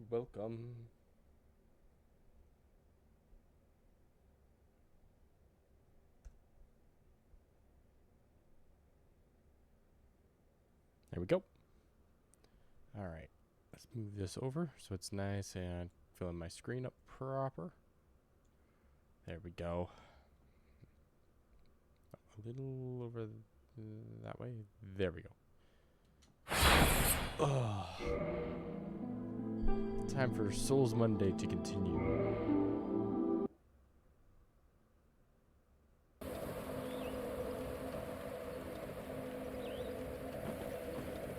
Welcome. There we go. All right, let's move this over so it's nice and filling my screen up proper. There we go. A little over that way. There we go. Ugh. Time for Souls Monday to continue.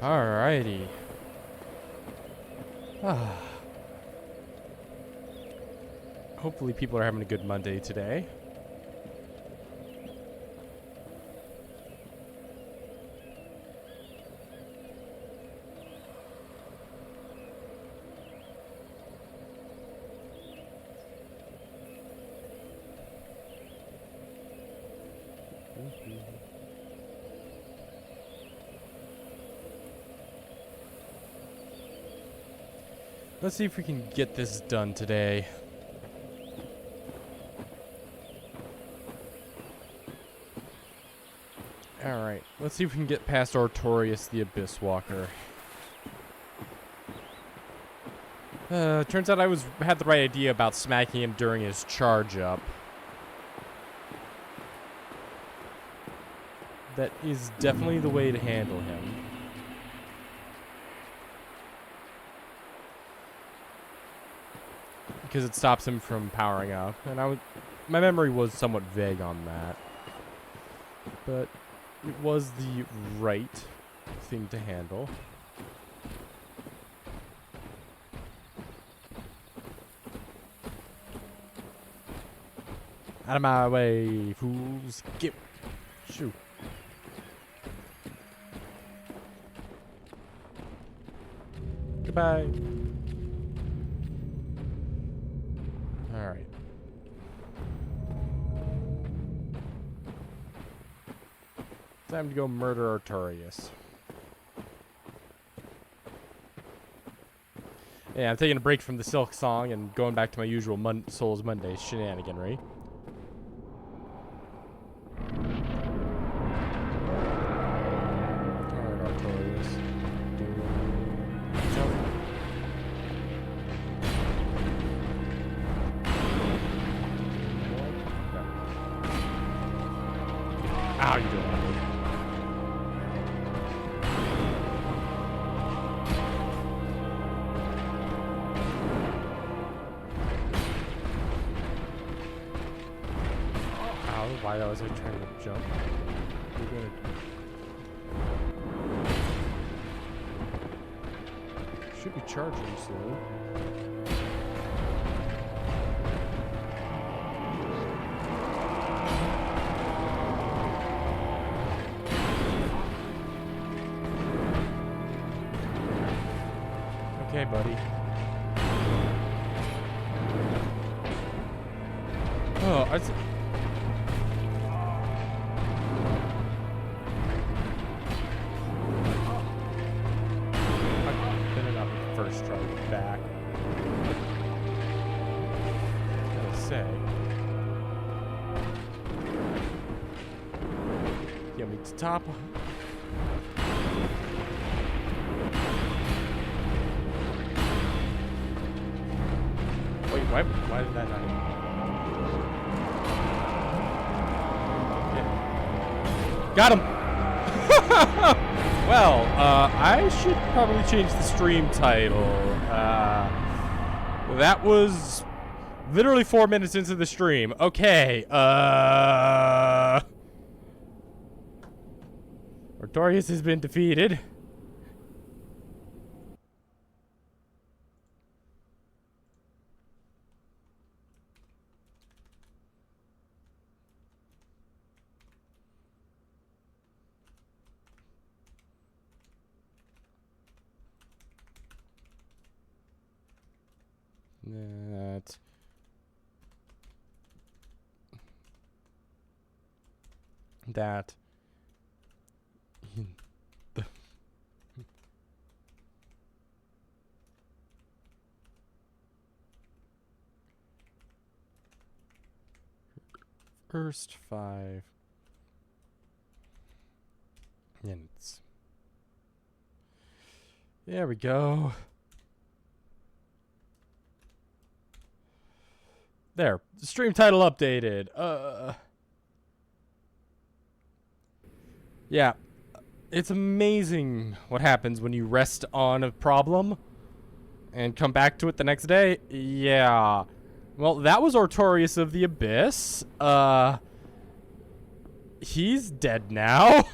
Alrighty. Hopefully people are having a good Monday today. Let's see if we can get this done today. Alright, let's see if we can get past Artorias the Abyss Walker. Turns out I had the right idea about smacking him during his charge up. That is definitely the way to handle him. Because it stops him from powering up. And my memory was somewhat vague on that. But it was the right thing to handle. Out of my way, fools. Get. Shoot. Goodbye. Alright. Time to go murder Artorias. Yeah, I'm taking a break from the Silk Song and going back to my usual Souls Monday shenaniganry. Alright, Artorias. Jump. Ow, you doing that? Why was I trying to jump? You're gonna... Should be charging soon. Okay, buddy. Oh, I... First try back. Gotta say. Get me to top. Wait, why did that not hit? Yeah. Got him! Well, I should probably change the stream title. That was literally 4 minutes into the stream. Okay, Artorias has been defeated. That First 5 minutes. There we go. There. Stream title updated. Yeah. It's amazing what happens when you rest on a problem and come back to it the next day. Yeah. Well, that was Artorias of the Abyss. He's dead now.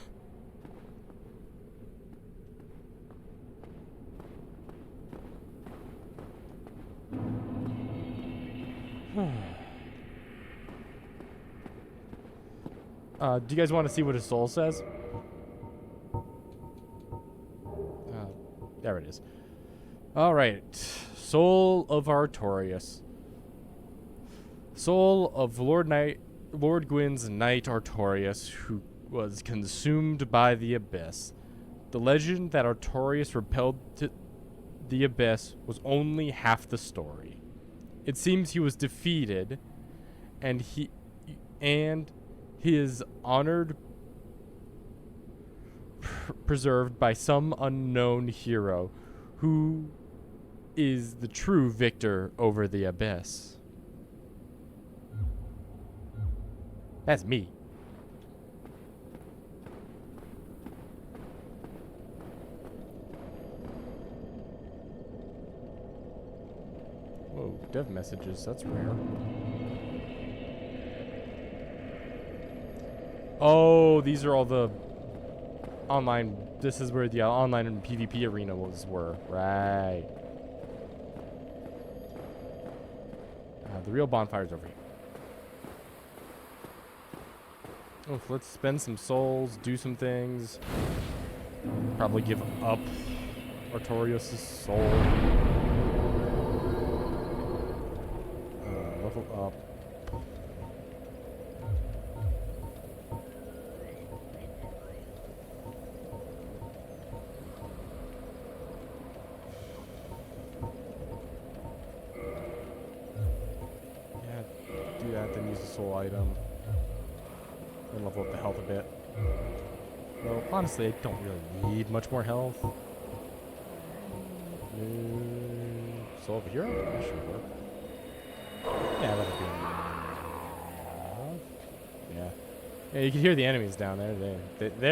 Do you guys want to see what his soul says? There it is. Alright. Soul of Artorias. Soul of Lord Gwyn's knight Artorias, who was consumed by the Abyss. The legend that Artorias repelled to the Abyss was only half the story. It seems he was defeated, and his honored preserved by some unknown hero who is the true victor over the Abyss. That's me. Whoa, dev messages, that's rare. Oh, these are all the online. This is where the online and PvP arena were. Right. The real bonfire's over here. Oh, let's spend some souls, do some things. Probably give up Artorias' soul. Level up. Then use the soul item. And level up the health a bit. Well, honestly, I don't really need much more health. Soul of a hero? That should work. Yeah, that'll be enough. Yeah. Yeah, you can hear the enemies down there.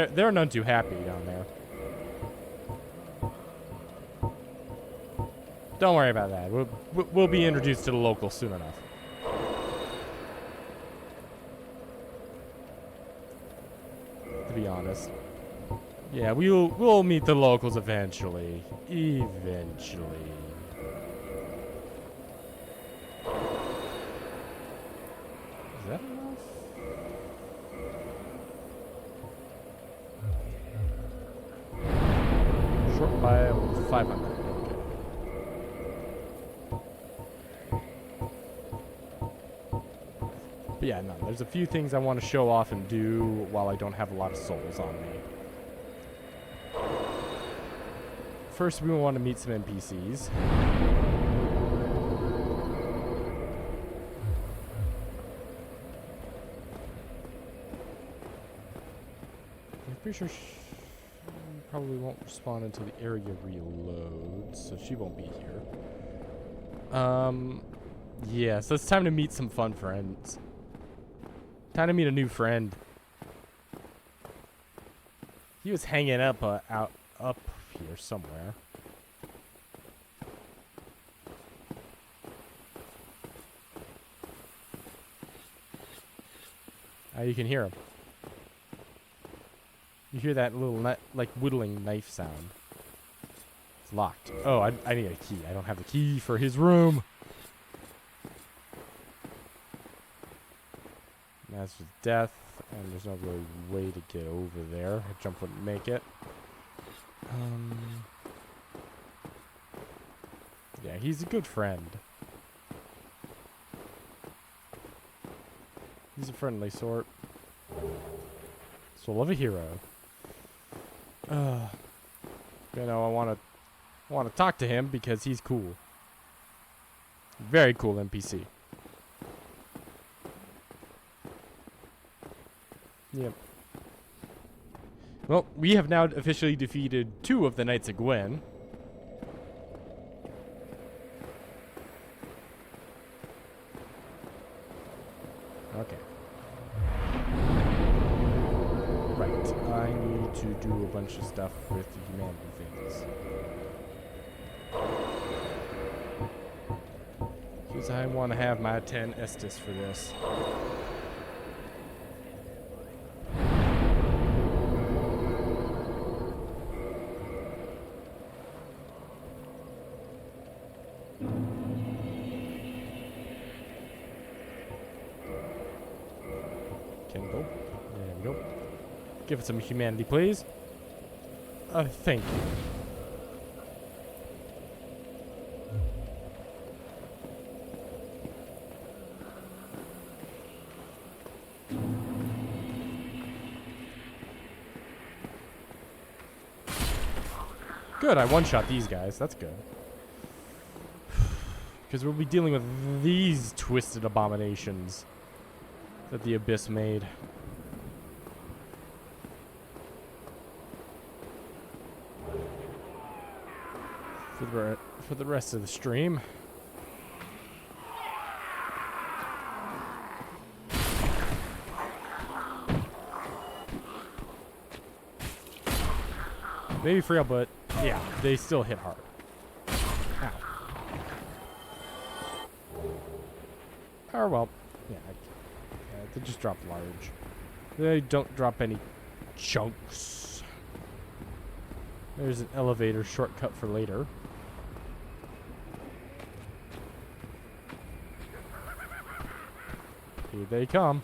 They're none too happy down there. Don't worry about that. We'll be introduced to the locals soon enough. To be honest. Yeah, we'll meet the locals eventually. Eventually. Is that enough? Short by 500. Okay. But yeah, no, there's a few things I want to show off and do while I don't have a lot of souls on me. First, we want to meet some NPCs. I'm pretty sure she probably won't respond until the area reloads, so she won't be here. Yeah, so it's time to meet some fun friends. Time to meet a new friend. He was hanging up up here somewhere. You can hear him. You hear that little like whittling knife sound. It's locked. Oh, I need a key. I don't have the key for his room. That's just death, and there's no really way to get over there. A jump wouldn't make it. Yeah, he's a good friend. He's a friendly sort. Soul of a hero. You know, I want to talk to him because he's cool. Very cool NPC. Yep. Well, we have now officially defeated 2 of the Knights of Gwyn. Okay. Right. I need to do a bunch of stuff with the humanity things. Because I want to have my 10 Estus for this. Can go. There we go. Give it some humanity, please. Thank you. Good, I one-shot these guys. That's good. Because we'll be dealing with these twisted abominations that the Abyss made. For the rest of the stream. Maybe frail, but yeah, they still hit hard. Ow. Or well, yeah, they just drop large. They don't drop any chunks. There's an elevator shortcut for later. Here they come.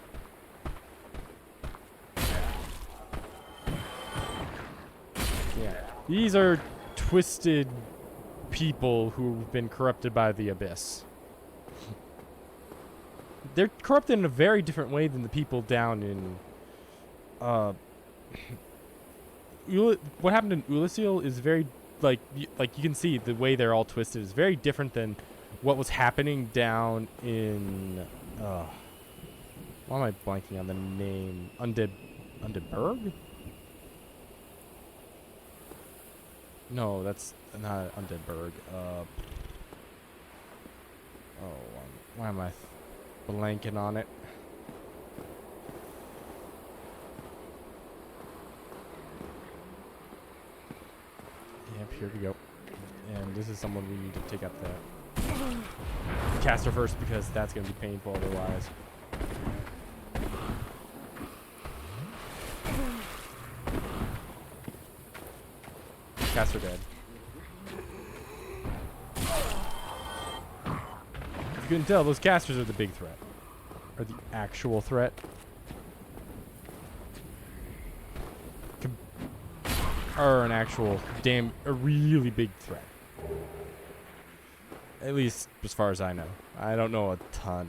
Yeah. These are twisted people who've been corrupted by the Abyss. They're corrupted in a very different way than the people down in what happened in Oolacile is very like you can see the way they're all twisted is very different than what was happening down in why am I blanking on the name? Undeadburg? No, that's not Undeadburg. Why am I blanking on it? Yep, here we go. And this is someone we need to take out the caster first because that's going to be painful otherwise. Caster dead. If you couldn't tell, those casters are the big threat. Or the actual threat. Are an actual a really big threat. At least as far as I know. I don't know a ton.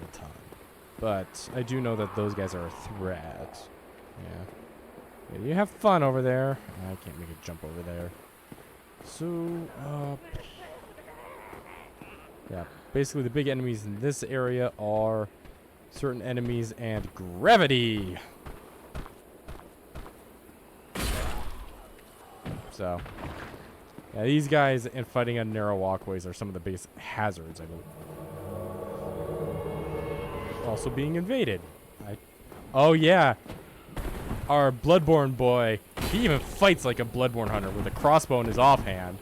But I do know that those guys are a threat. Yeah. You have fun over there. I can't make a jump over there. So, yeah. Basically, the big enemies in this area are certain enemies and gravity. So, yeah, these guys and fighting on narrow walkways are some of the biggest hazards, I believe. Also being invaded. Oh, yeah. Our Bloodborne boy, he even fights like a Bloodborne hunter with a crossbow in his offhand.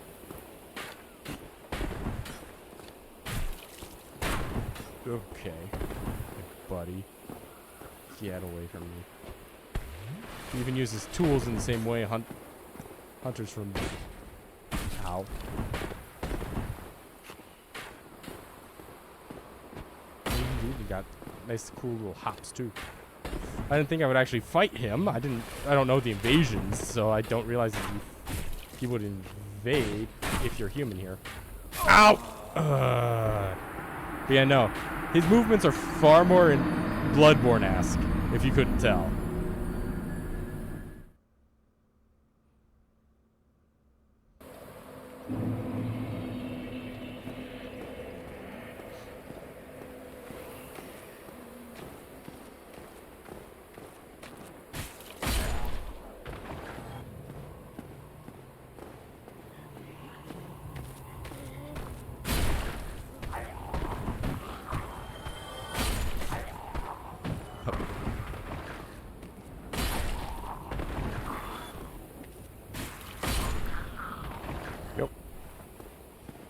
Okay. Buddy. Get away from me. He even uses tools in the same way hunters from... Ow. He got nice cool little hops too. I didn't think I would actually fight him. I don't know the invasions, so I don't realize that he would invade if you're human here. Ow! But yeah, no. His movements are far more in Bloodborne-esque, if you couldn't tell.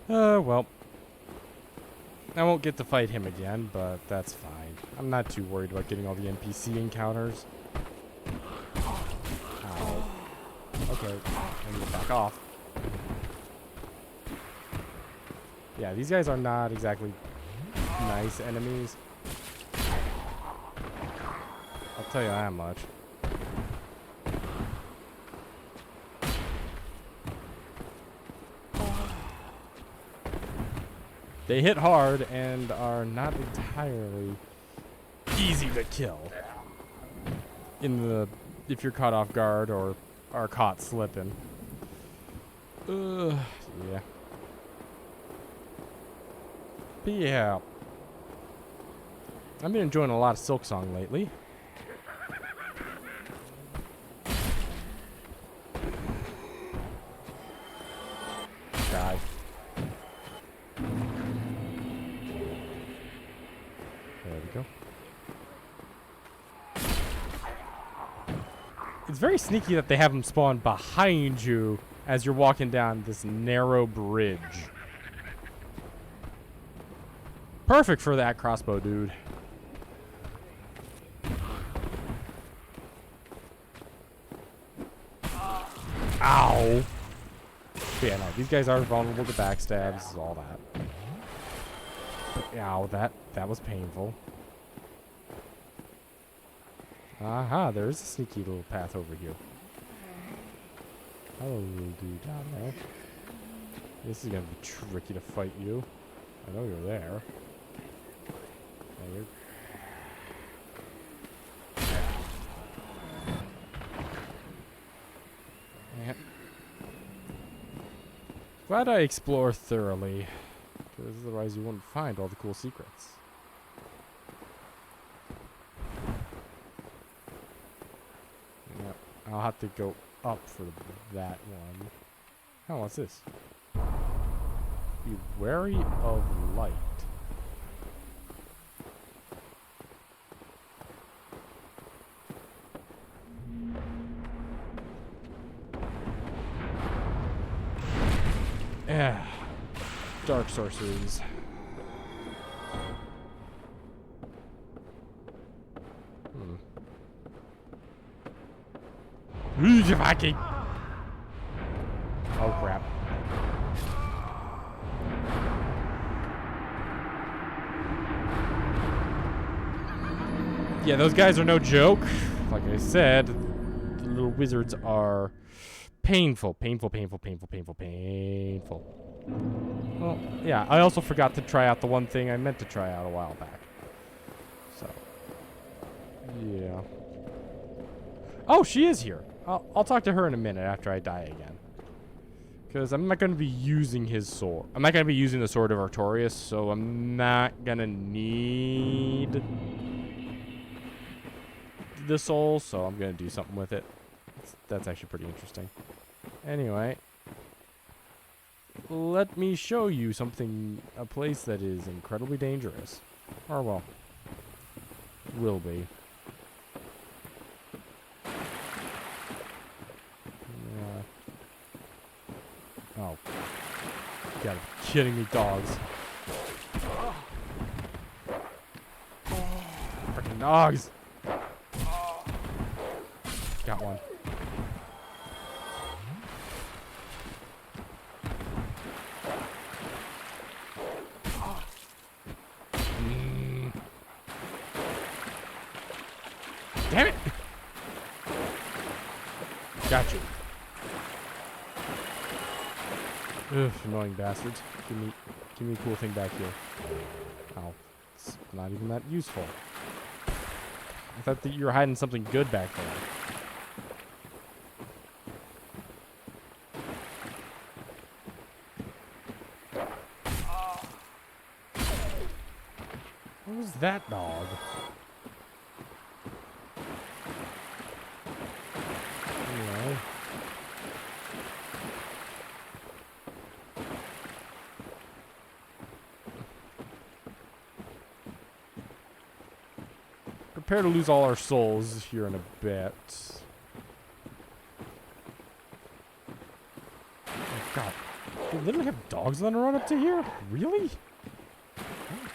Well. I won't get to fight him again, but that's fine. I'm not too worried about getting all the NPC encounters. Ow. Okay, I need to back off. Yeah, these guys are not exactly nice enemies. I'll tell you that much. They hit hard and are not entirely easy to kill. If you're caught off guard or are caught slipping. Yeah. But yeah. I've been enjoying a lot of Silk Song lately. Die. There we go. It's very sneaky that they have them spawn behind you as you're walking down this narrow bridge. Perfect for that crossbow dude. Ow. But yeah, no, these guys are vulnerable to backstabs, all that. Ow, that was painful. Aha, there's a sneaky little path over here. Hello, little dude down there. This is gonna be tricky to fight you. I know you're there. Yeah, you're... Yeah. Glad I explore thoroughly, because otherwise you wouldn't find all the cool secrets. Yeah, I'll have to go up for that one. Oh, what's this? Be wary of light. Yeah. Dark sorceries. Oh crap. Yeah, those guys are no joke. Like I said, the little wizards are painful. Painful. Well, yeah, I also forgot to try out the one thing I meant to try out a while back. So, yeah. Oh, she is here. I'll talk to her in a minute after I die again. Because I'm not going to be using his sword. I'm not going to be using the sword of Artorias, so I'm not going to need the soul, so I'm going to do something with it. That's actually pretty interesting. Anyway, let me show you something, a place that is incredibly dangerous. Or, well, will be. Oh. You gotta be kidding me, dogs. Freaking dogs! Got one. Damn it! Got you. Ugh, annoying bastards. Give me a cool thing back here. Oh, it's not even that useful. I thought that you were hiding something good back there. What was that dog? Anyway. Prepare to lose all our souls here in a bit. Oh god. They literally have dogs on the run up to here? Really?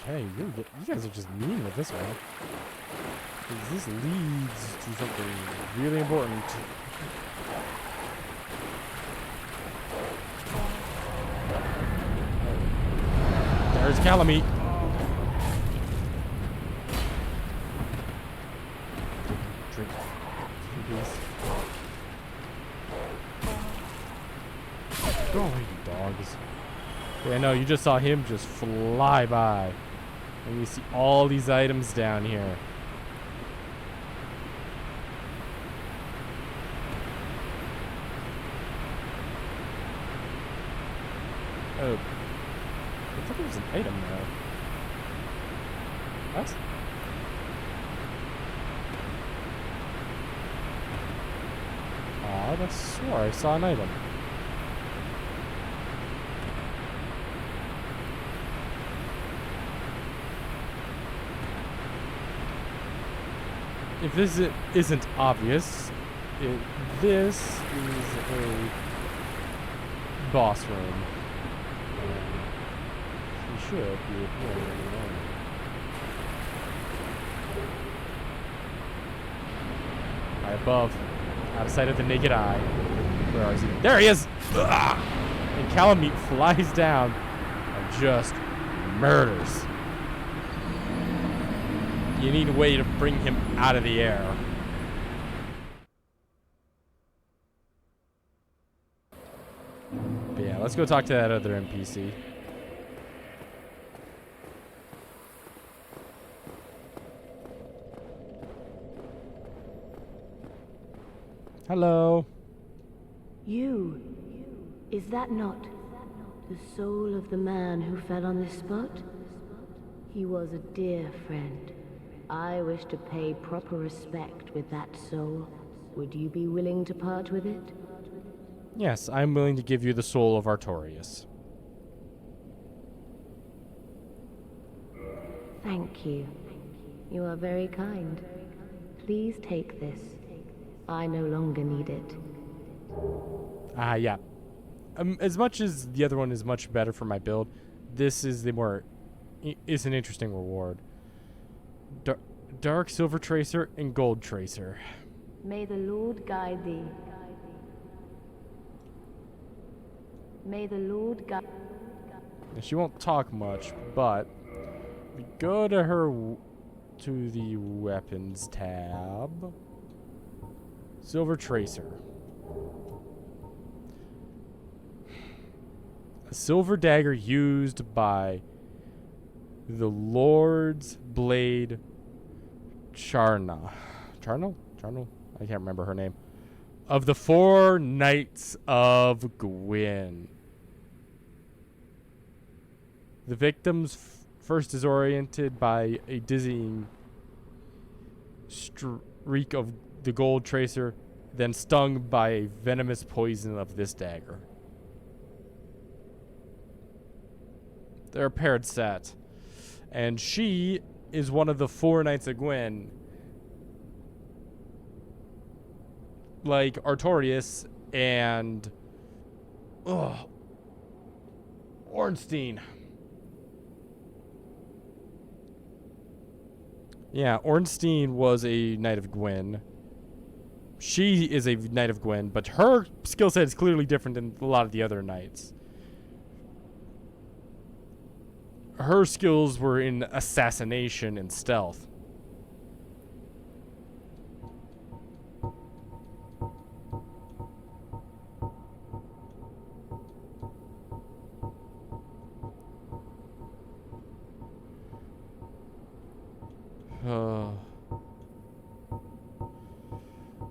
Okay, you guys are just mean with this one. 'Cause this leads to something really important. There's Calamite. Drink. Please. Go away, you dogs. Yeah, no, you just saw him just fly by. And you see all these items down here. Oh. I thought there was an item there. What? Aw, I swore I saw an item. If this isn't obvious, this is a boss room. You should be high above, out of sight of the naked eye. Where is he? There he is! Ugh! And Calamite flies down and just murders. You need a way to bring him out of the air. But yeah, let's go talk to that other NPC. Hello. You. Is that not the soul of the man who fell on this spot? He was a dear friend. I wish to pay proper respect with that soul. Would you be willing to part with it? Yes, I'm willing to give you the soul of Artorias. Thank you. You are very kind. Please take this. I no longer need it. Yeah. As much as the other one is much better for my build, this is the more... is an interesting reward. Dark Silver Tracer and Gold Tracer. May the Lord guide thee. May the Lord guide... She won't talk much, but... we go to her... to the Weapons tab. Silver Tracer. A silver dagger used by the Lord's Blade Charna. Charnel? I can't remember her name. Of the 4 Knights of Gwyn. The victim's first disoriented by a dizzying streak of the Gold Tracer, then stung by a venomous poison of this dagger. They're a paired set. And she is one of the 4 Knights of Gwyn. Like Artorias and... Ornstein. Yeah, Ornstein was a Knight of Gwyn. She is a Knight of Gwyn, but her skill set is clearly different than a lot of the other knights. Her skills were in assassination and stealth.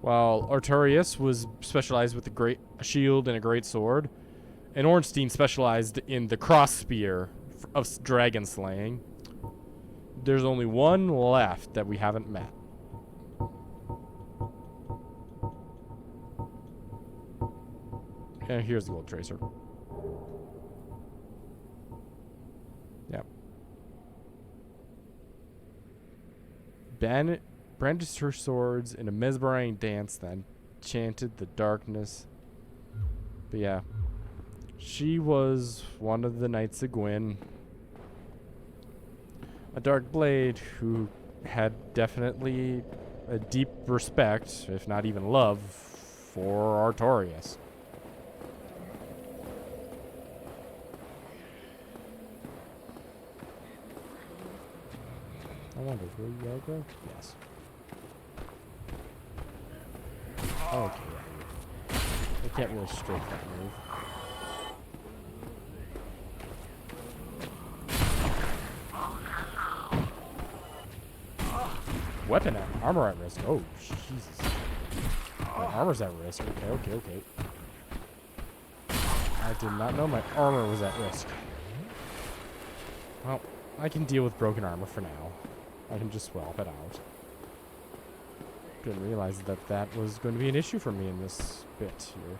While Artorias was specialized with a great shield and a great sword, and Ornstein specialized in the cross spear of dragon slaying. There's only one left that we haven't met. And here's the Gold Tracer. Yep. Brandished her swords in a mesmerizing dance that enchanted the darkness. But yeah. She was one of the Knights of Gwyn. A dark blade who had definitely a deep respect, if not even love, for Artorias. I wonder, will you aggro? Yes. Okay, yeah. I can't really straight that move. Weapon armor at risk. Oh, Jesus. My armor's at risk. Okay. I did not know my armor was at risk. Well, I can deal with broken armor for now. I can just swap it out. Didn't realize that that was going to be an issue for me in this bit here.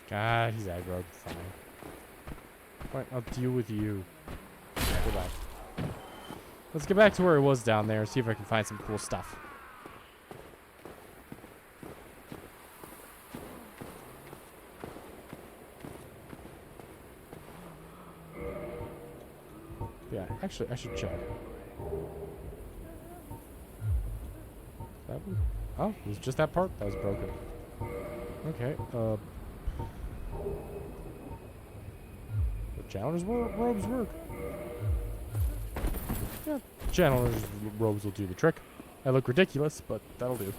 God, he's aggro. Fine. Fine, I'll deal with you. Goodbye. Let's get back to where it was down there and see if I can find some cool stuff. Yeah, actually, I should check. That one? Oh, it was just that part that was broken. Okay, the janitor's robes work. Yeah, janitor's robes will do the trick. I look ridiculous, but that'll do.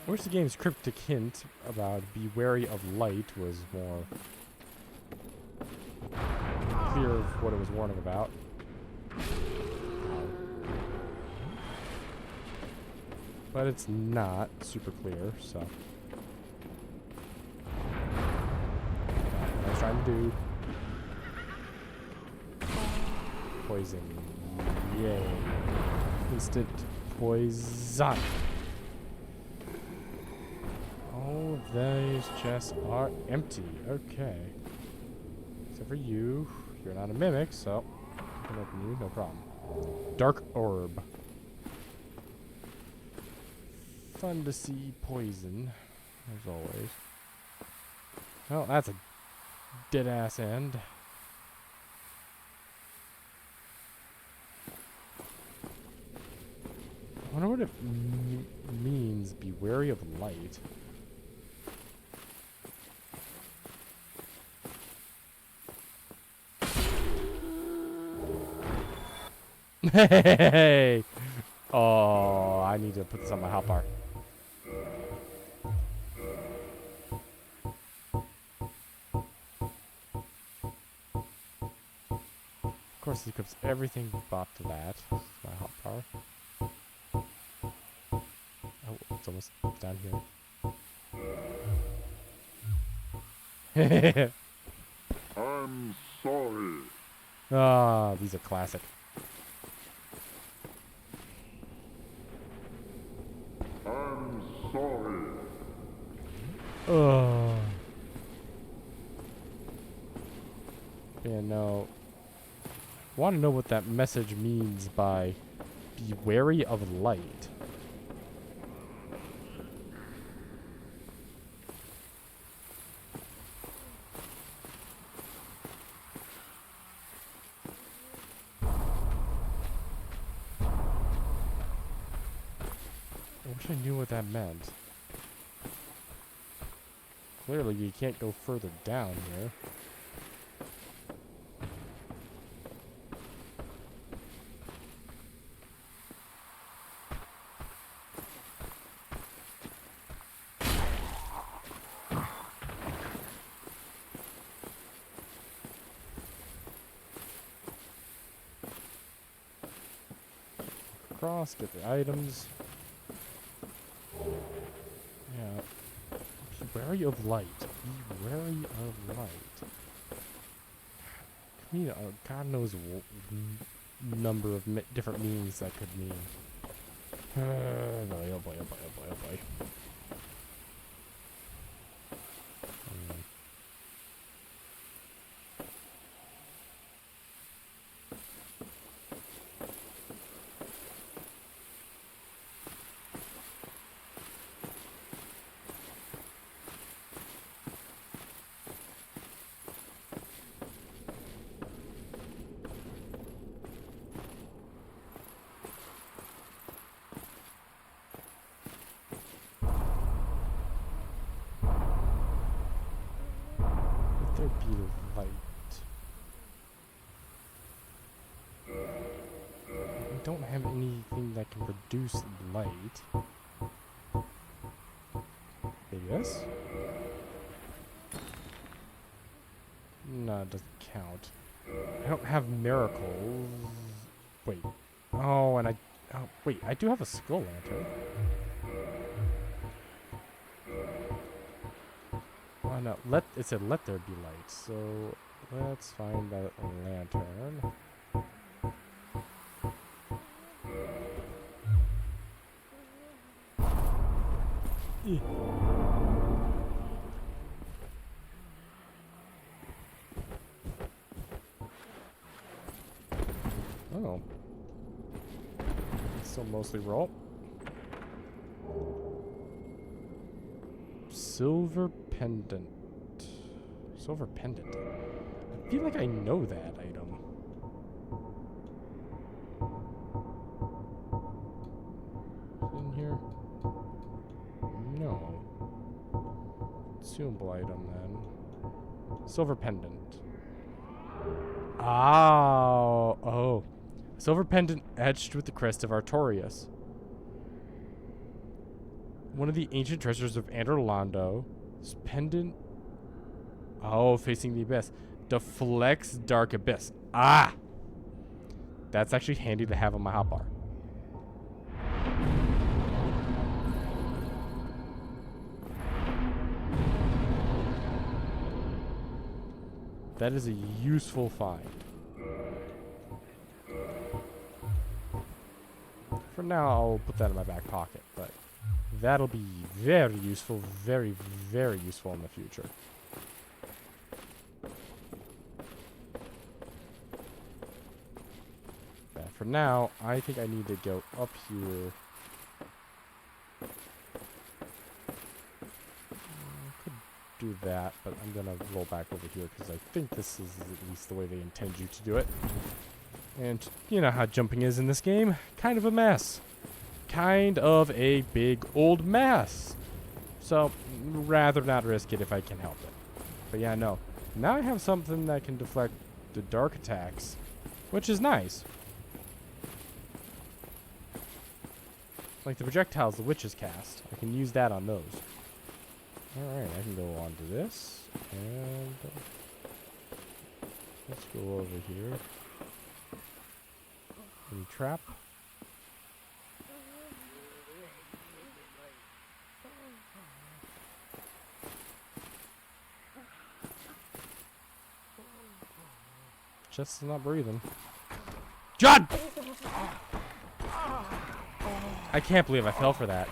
I wish the game's cryptic hint about be wary of light was more clear of what it was warning about. But it's not super clear, so. What I was trying to do. Poison. Yay. Instant poison. All of these chests are empty. Okay. Except for you. You're not a mimic, so I can open you, no problem. Dark orb. Fun to see poison, as always. Well, that's a dead ass end. I wonder what it means, be wary of light. Hey! Oh, I need to put this on my hotbar. Of course, it equips everything but that. My hotbar. Oh, it's almost down here. I'm sorry. Ah, these are classic. I'm sorry. Oh. Yeah, no. Want to know what that message means by be wary of light. I wish I knew what that meant. Clearly, you can't go further down here. across, get the items. Yeah. Be wary of light. Be wary of light. You know, God knows number of different meanings that could mean. Oh boy, oh boy, oh boy, oh boy, oh boy. Let there be light. I don't have anything that can produce light. Maybe this? No, it doesn't count. I don't have miracles. Wait. Oh, and oh, wait, I do have a skull lantern. Oh no, it said let there be light, so let's find that lantern. Oh. Still mostly roll. Silver pendant. Silver pendant. I feel like I know that item. Is it in here? No. Consumable item then. Silver pendant. Oh. Silver pendant etched with the crest of Artorias. One of the ancient treasures of Andorlando. This pendant. Oh, facing the abyss. Deflects dark abyss. Ah! That's actually handy to have on my hotbar. That is a useful find. For now, I'll put that in my back pocket, but that'll be very useful, very, very useful in the future. But for now, I think I need to go up here. Could do that, but I'm gonna roll back over here because I think this is at least the way they intend you to do it. And you know how jumping is in this game. Kind of a mess. Kind of a big old mess. So, rather not risk it if I can help it. But yeah, no. Now I have something that can deflect the dark attacks, which is nice. Like the projectiles the witches cast. I can use that on those. Alright, I can go on to this. And let's go over here. Any trap? Just not breathing. John! I can't believe I fell for that.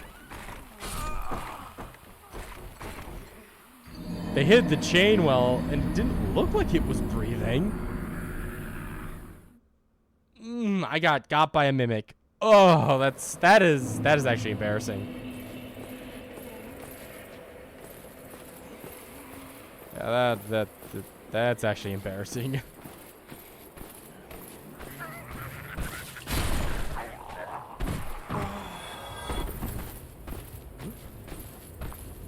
They hid the chain well, and it didn't look like it was breathing. I got by a mimic. Oh, that is actually embarrassing. Yeah, that's actually embarrassing.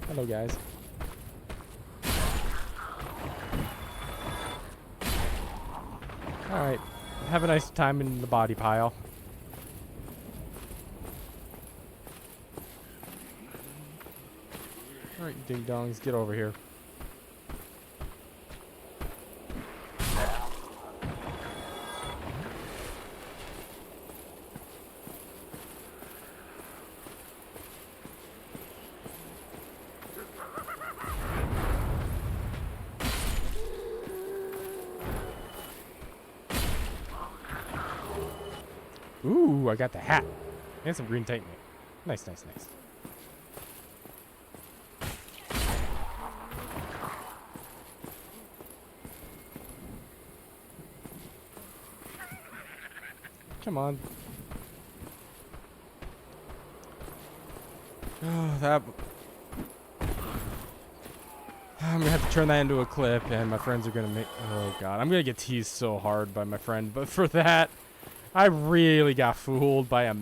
Hello, guys. All right. Have a nice time in the body pile. Alright, you ding dongs, get over here. Ooh, I got the hat. And some green titanite. Nice, nice, nice. Come on. Oh, that... I'm gonna have to turn that into a clip, and my friends are gonna make... Oh, God. I'm gonna get teased so hard by my friend, but for that, I really got fooled by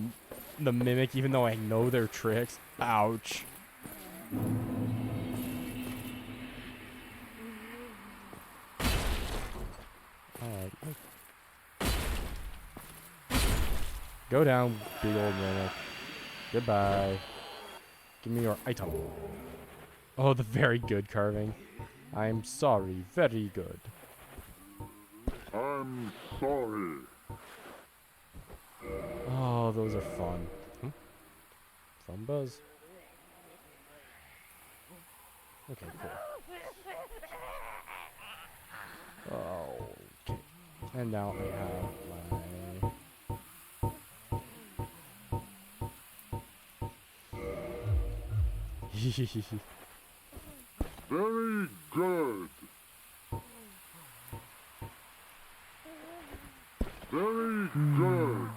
the mimic, even though I know their tricks. Ouch. Alright. Go down, big old mimic. Goodbye. Give me your item. Oh, the very good carving. I'm sorry. Very good. I'm sorry. Oh, those are fun. Fun buzz. Okay, cool. Oh, okay. And now I have my... Very good. Very good.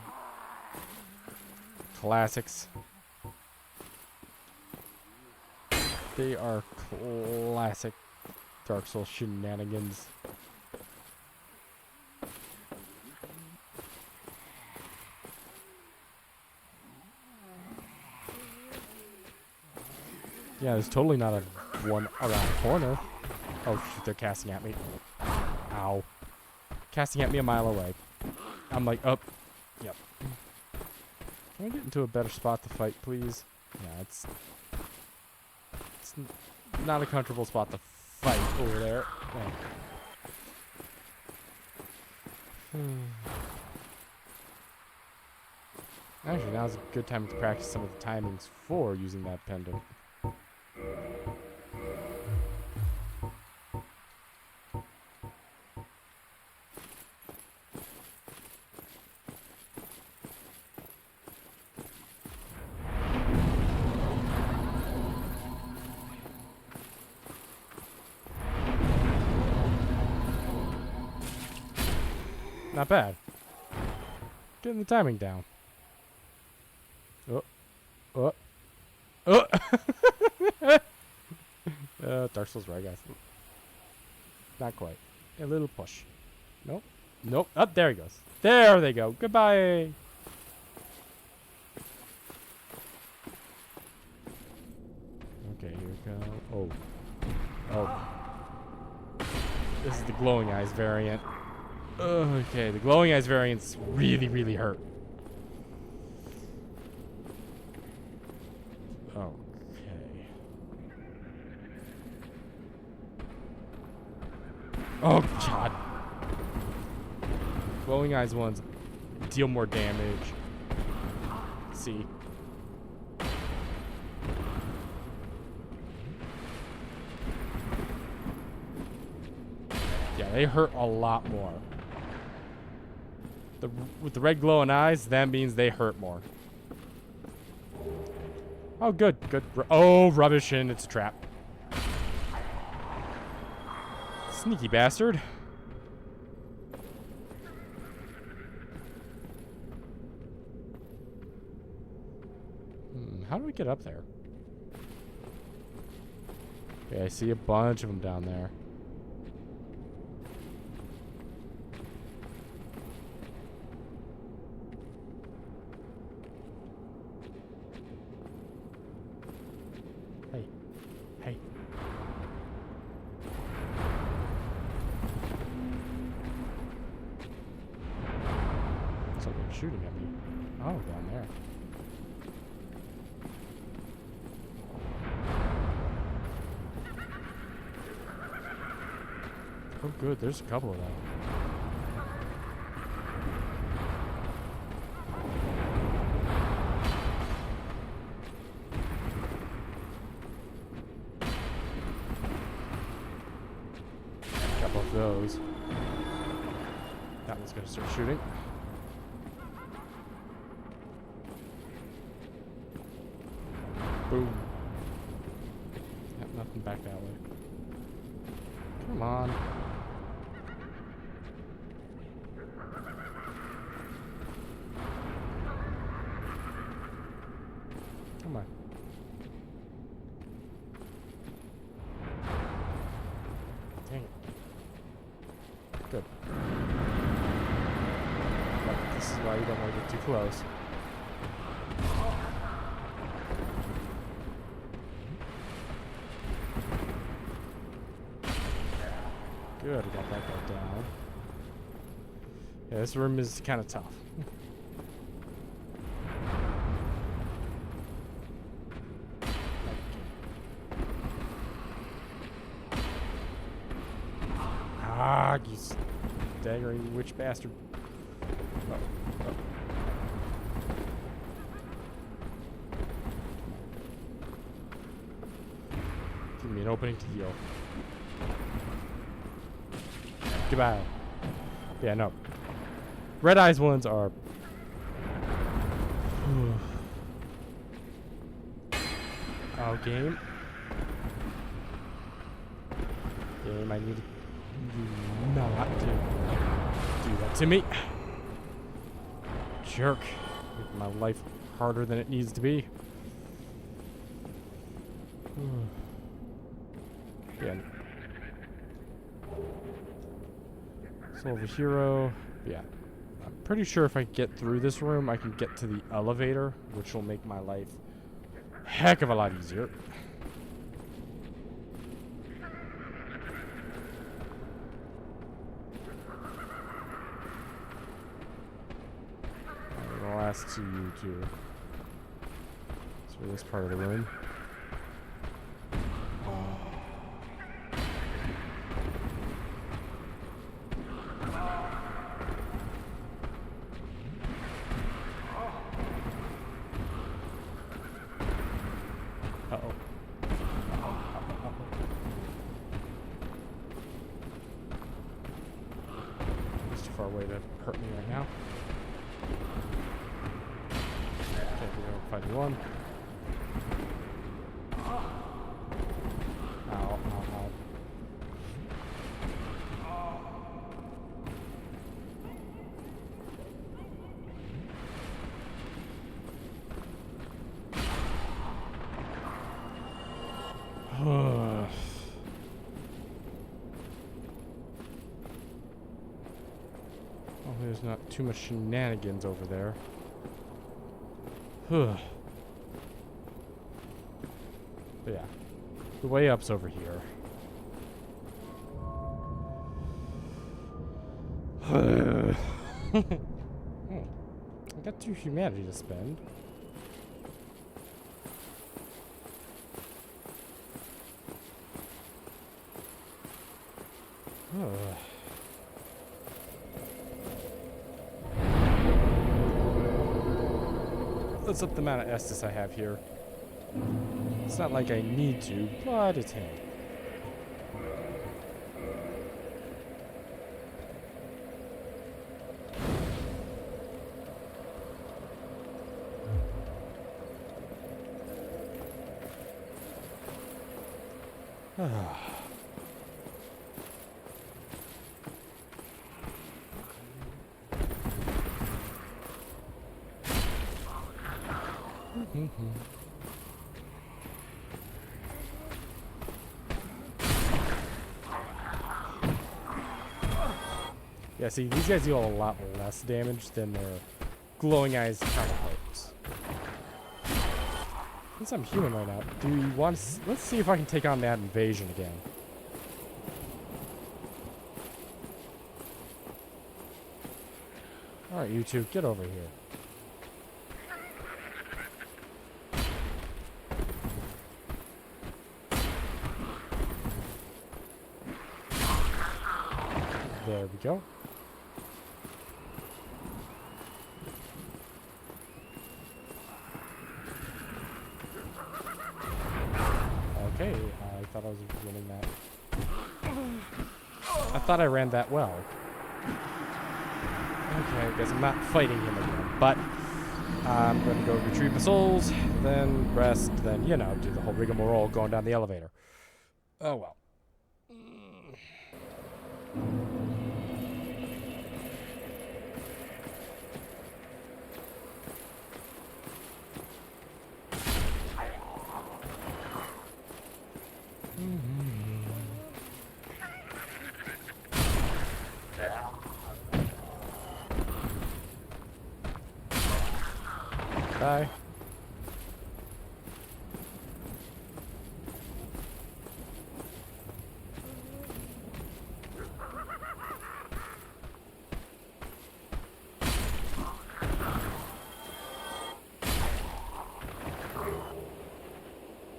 Classics. They are classic Dark Souls shenanigans. Yeah, there's totally not a one around the corner. Oh, shoot, they're casting at me. Ow. Casting at me a mile away. I'm like, up. Yep. Can I get into a better spot to fight, please? Yeah, it's not a comfortable spot to fight over there. Actually, now's a good time to practice some of the timings for using that pendant. Not bad. Getting the timing down. Oh. Dark Souls right, guys. Not quite. A little push. Nope. Nope. Up there he goes. There they go. Goodbye. Okay, here we go. Oh. This is the glowing eyes variant. Okay, the glowing eyes variants really, really hurt. Okay. Oh, God. Glowing eyes ones deal more damage. See. Yeah, they hurt a lot more. With the red glowing eyes, that means they hurt more. Oh, good, good. Oh, rubbish, and it's a trap. Sneaky bastard. How do we get up there? Okay, I see a bunch of them down there. Hey. Something shooting at me. Oh, down there. Oh, good. There's a couple of them. Of those. That one's gonna start shooting. Oh, good. There's a couple of them. Couple of those. That one's gonna start shooting. That one's gonna start shooting. That one's gonna start shooting. That one's gonna start shooting. Boom. Yep, nothing back that way. Come on. Come on. Dang it. Good. But this is why you don't want to get too close. Good, I got that guy down. Yeah, this room is kind of tough. Ah, you staggering witch bastard. Oh, oh. Give me an opening to heal. Goodbye. Yeah, no. Red Eyes ones are... Oh, game. Game, I need you not to do that to me. Jerk. Making my life harder than it needs to be. Yeah. Soul of a Hero. Yeah. I'm pretty sure if I get through this room, I can get to the elevator, which will make my life a heck of a lot easier. The last two, too. So this part of the room. Uh-oh. He's too far away to hurt me right now. Okay, we're gonna fight one. Ow, ow, ow. Oh, there's not too much shenanigans over there. But yeah, the way up's over here. I got 2 humanity to spend. Let's up the amount of Estus I have here. It's not like I need to, but it's handy. Yeah, see, these guys deal a lot less damage than their glowing eyes counterparts. Since I'm human right now, do you want to... Let's see if I can take on that invasion again. Alright, you two, get over here. There we go. Okay, I thought I was winning that. I thought I ran that well. Okay, I guess I'm not fighting him again, but I'm going to go retrieve the souls, then rest, then, you know, do the whole rigmarole going down the elevator. Oh well. Bye.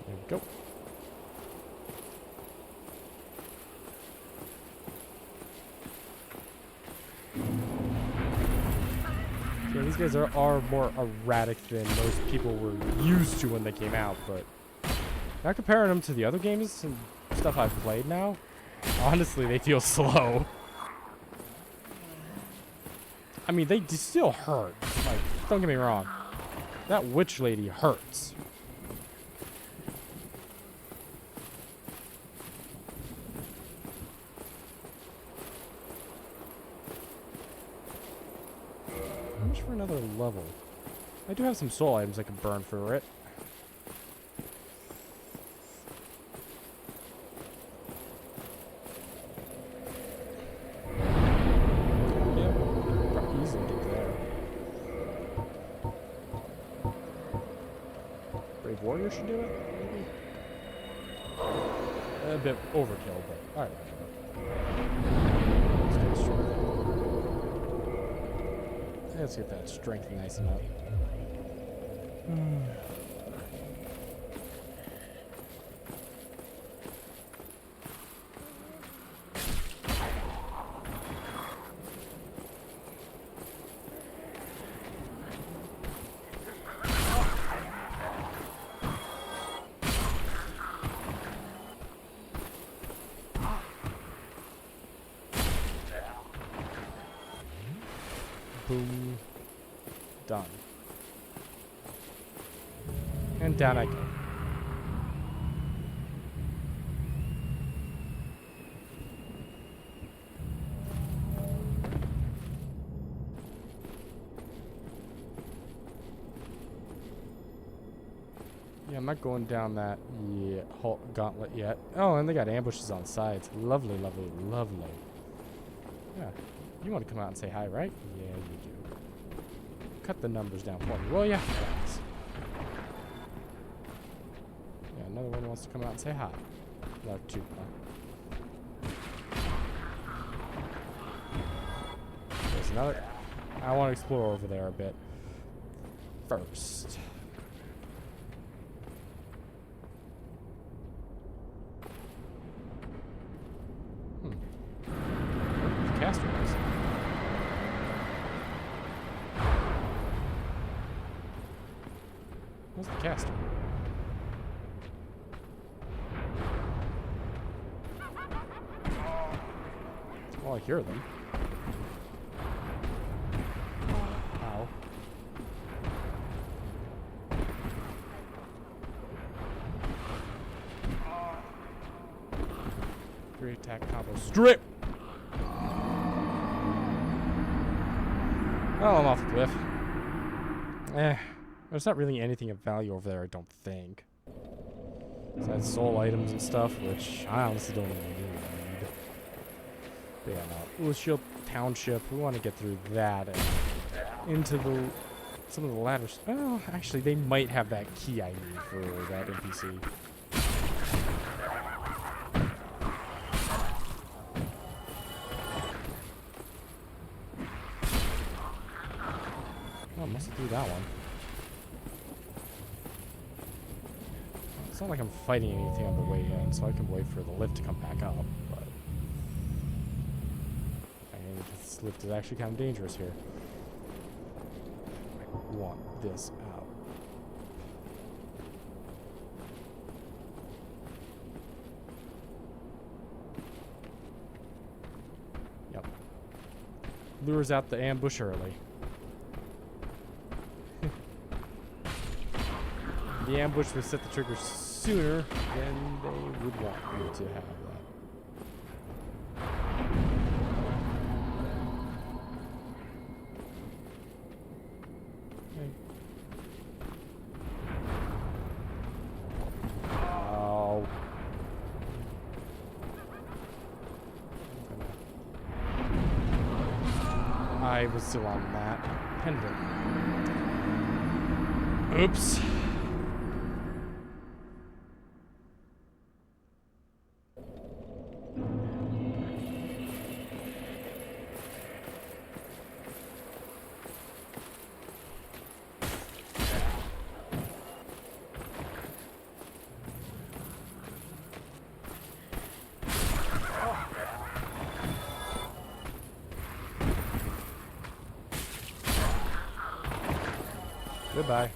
There we go. Yeah, these guys are more erratic than most people were used to when they came out, but not comparing them to the other games and stuff I've played now, honestly, they feel slow. I mean, they still hurt. Like, don't get me wrong. That witch lady hurts. How much for another level? I do have some soul items I can burn for it. Yeah, easily get there. Brave Warrior should do it, maybe? A bit overkill, but alright. Let's get that strength nice enough. Boom. Done. And down I go. Yeah, I'm not going down that gauntlet yet. Oh, and they got ambushes on sides. Lovely, lovely, lovely. Yeah. You want to come out and say hi, right? Yeah, you do. Cut the numbers down for me. Well, yeah. Thanks. Yeah, another one wants to come out and say hi. No, two, huh? There's another. I want to explore over there a bit. First. Casters. Where's the caster? Well, I hear them. Ow. Great attack combo. Strip! Oh, I'm off the cliff. There's not really anything of value over there, I don't think. Besides soul items and stuff, which I honestly don't even need. But yeah, no. Oolacile Township, we want to get through that and into some of the ladders. Well, actually, they might have that key I need for that NPC. Oh, must have threw that one. It's not like I'm fighting anything on the way in, so I can wait for the lift to come back up, but I mean, this lift is actually kind of dangerous here. I want this out. Yep. Lures out the ambush early. the ambush would set the trigger sooner than they would want me to have that. Okay. Oh. I was still on that pendant. Oops. Goodbye.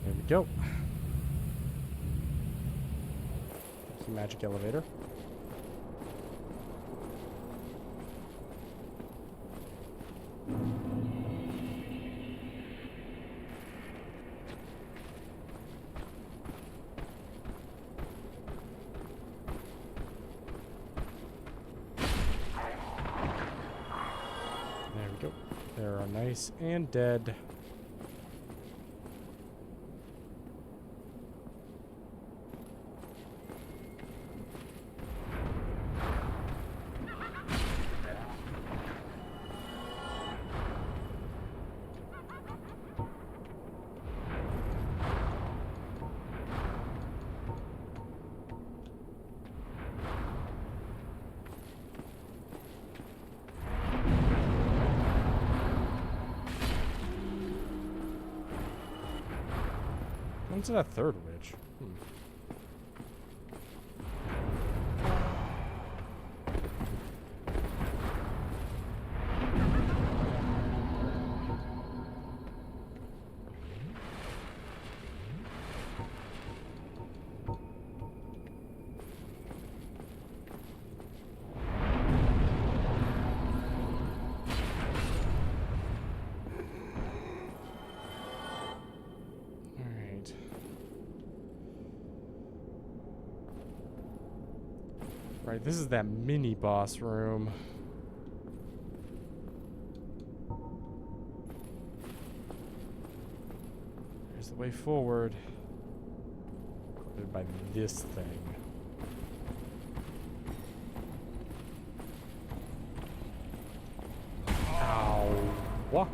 There we go. Thank you, magic elevator. There we go. There are nice and dead. When's that third witch? Alright. Right, this is that mini boss room. There's the way forward. Guarded by this thing. Ow. What?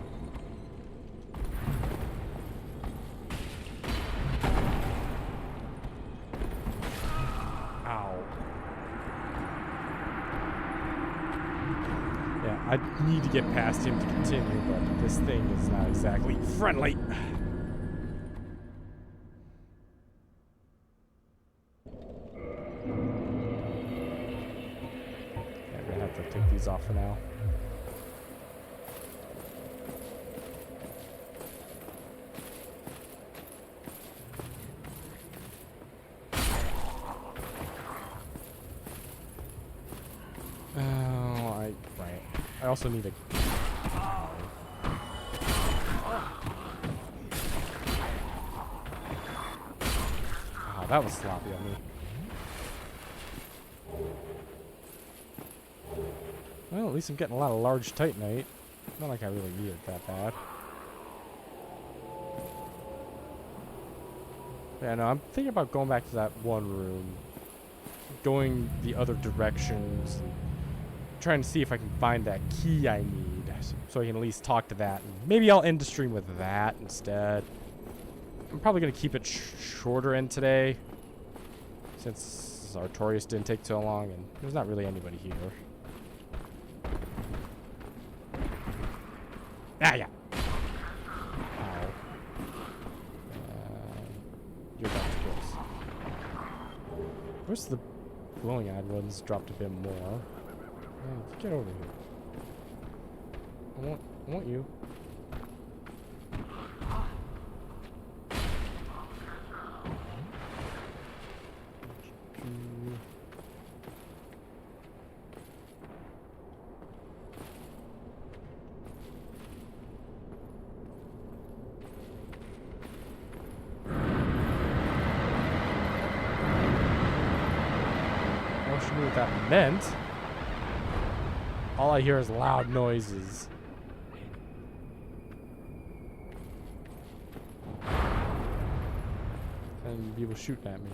Ow. Yeah, I need to get past him to continue, but this thing is not exactly friendly. Yeah, I'm gonna have to take these off for now. I also need a... Oh, that was sloppy on me. Well, at least I'm getting a lot of large titanite. Not like I really need it that bad. Yeah, no, I'm thinking about going back to that one room. Going the other directions. Trying to see if I can find that key I need, so I can at least talk to that. And maybe I'll end the stream with that instead. I'm probably going to keep it shorter in today, since Artorias didn't take so long, and there's not really anybody here. Ah, yeah. Ow. You're back to close. Where's the glowing-eyed ones dropped a bit more? Get over here. I want you. knew what that meant. All I hear is loud noises. And people shooting at me.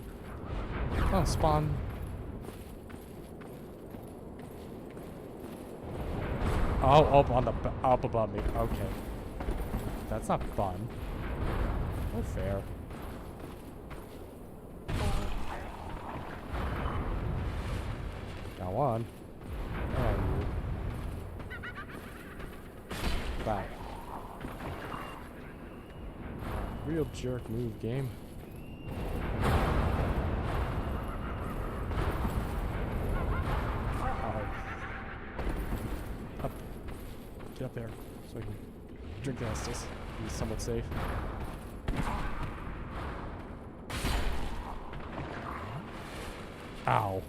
Oh, spawn. Oh, up above me. Okay. That's not fun. No fair. Go on. And bye. Real jerk move, game. Up. Get up there so I can drink the Estus. Be somewhat safe. Ow.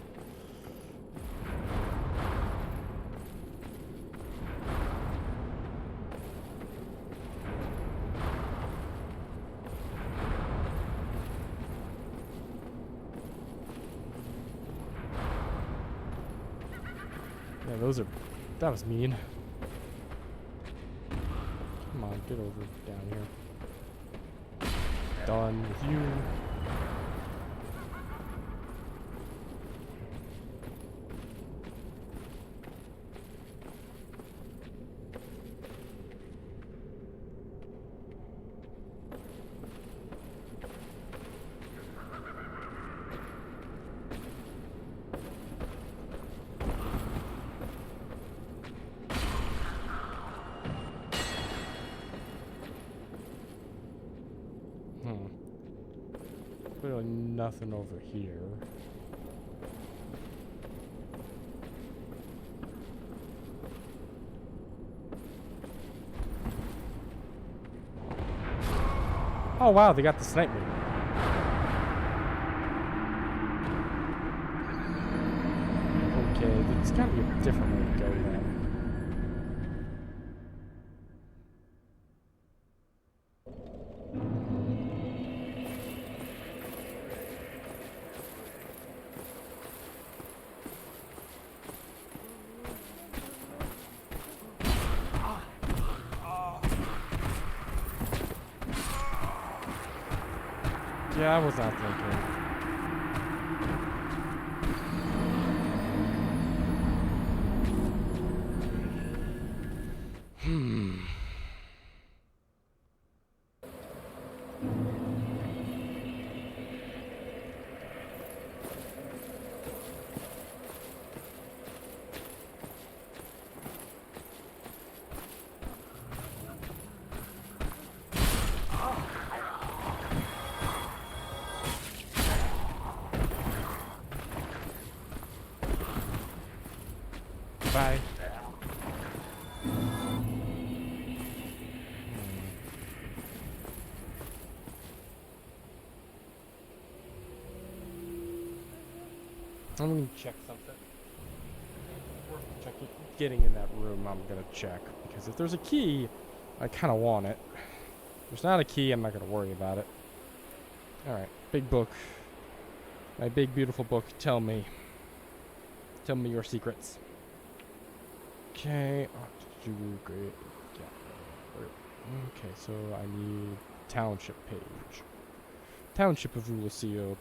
Yeah, those are... That was mean. Come on, get over down here. Done with you. Clearly nothing over here. Oh wow, they got the snipe me. Okay, there's gotta be a different way to go then. Yeah, I was not thinking. Bye. I'm gonna check something. Checking, getting in that room, I'm gonna check. Because if there's a key, I kinda want it. If there's not a key, I'm not gonna worry about it. Alright, big book. My big beautiful book, tell me. Tell me your secrets. Okay, great. Yeah. Okay, so I need township page. Township of Oolacile.